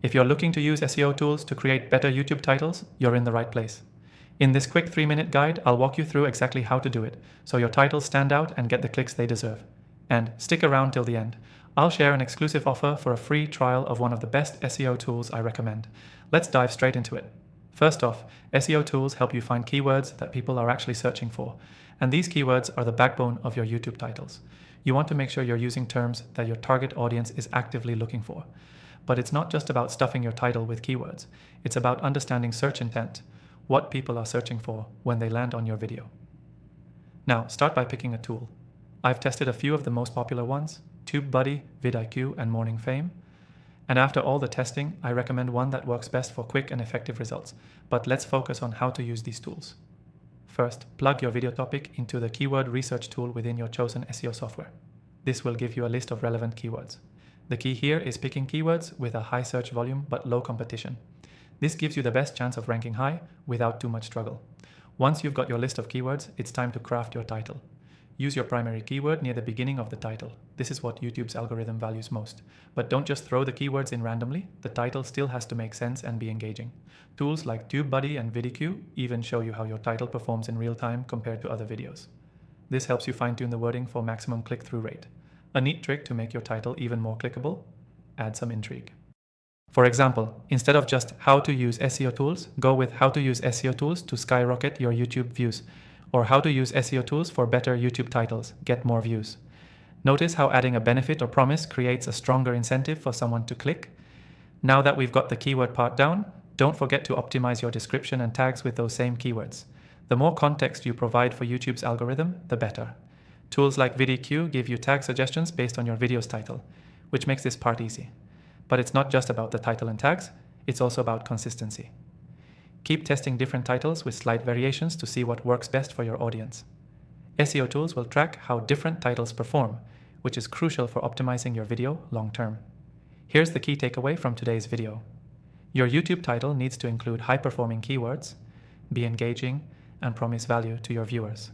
If you're looking to use SEO tools to create better YouTube titles, you're in the right place. In this quick 3-minute guide, I'll walk you through exactly how to do it, so your titles stand out and get the clicks they deserve. And stick around till the end. I'll share an exclusive offer for a free trial of one of the best SEO tools I recommend. Let's dive straight into it. First off, SEO tools help you find keywords that people are actually searching for, and these keywords are the backbone of your YouTube titles. You want to make sure you're using terms that your target audience is actively looking for. But it's not just about stuffing your title with keywords. It's about understanding search intent, what people are searching for when they land on your video. Now, start by picking a tool. I've tested a few of the most popular ones, TubeBuddy, vidIQ, and Morning Fame. And after all the testing, I recommend one that works best for quick and effective results. But let's focus on how to use these tools. First, plug your video topic into the keyword research tool within your chosen SEO software. This will give you a list of relevant keywords. The key here is picking keywords with a high search volume but low competition. This gives you the best chance of ranking high without too much struggle. Once you've got your list of keywords, it's time to craft your title. Use your primary keyword near the beginning of the title. This is what YouTube's algorithm values most. But don't just throw the keywords in randomly. The title still has to make sense and be engaging. Tools like TubeBuddy and vidIQ even show you how your title performs in real time compared to other videos. This helps you fine-tune the wording for maximum click-through rate. A neat trick to make your title even more clickable: add some intrigue. For example, instead of just how to use SEO tools, go with how to use SEO tools to skyrocket your YouTube views, or how to use SEO tools for better YouTube titles, get more views. Notice how adding a benefit or promise creates a stronger incentive for someone to click. Now that we've got the keyword part down, don't forget to optimize your description and tags with those same keywords. The more context you provide for YouTube's algorithm, the better. Tools like vidIQ give you tag suggestions based on your video's title, which makes this part easy. But it's not just about the title and tags, it's also about consistency. Keep testing different titles with slight variations to see what works best for your audience. SEO tools will track how different titles perform, which is crucial for optimizing your video long term. Here's the key takeaway from today's video. Your YouTube title needs to include high-performing keywords, be engaging, and promise value to your viewers.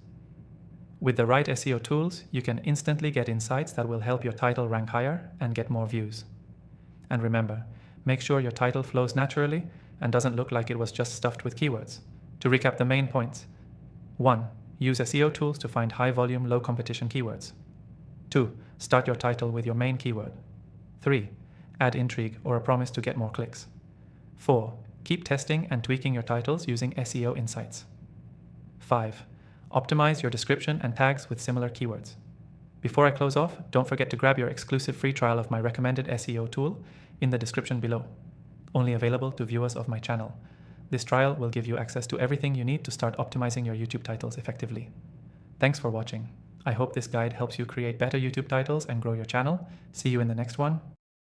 With the right SEO tools, you can instantly get insights that will help your title rank higher and get more views. And remember, make sure your title flows naturally and doesn't look like it was just stuffed with keywords. To recap the main points: 1. Use SEO tools to find high-volume, low-competition keywords. 2. Start your title with your main keyword. 3. Add intrigue or a promise to get more clicks. 4. Keep testing and tweaking your titles using SEO insights. 5. Optimize your description and tags with similar keywords. Before I close off, don't forget to grab your exclusive free trial of my recommended SEO tool in the description below. Only available to viewers of my channel. This trial will give you access to everything you need to start optimizing your YouTube titles effectively. Thanks for watching. I hope this guide helps you create better YouTube titles and grow your channel. See you in the next one.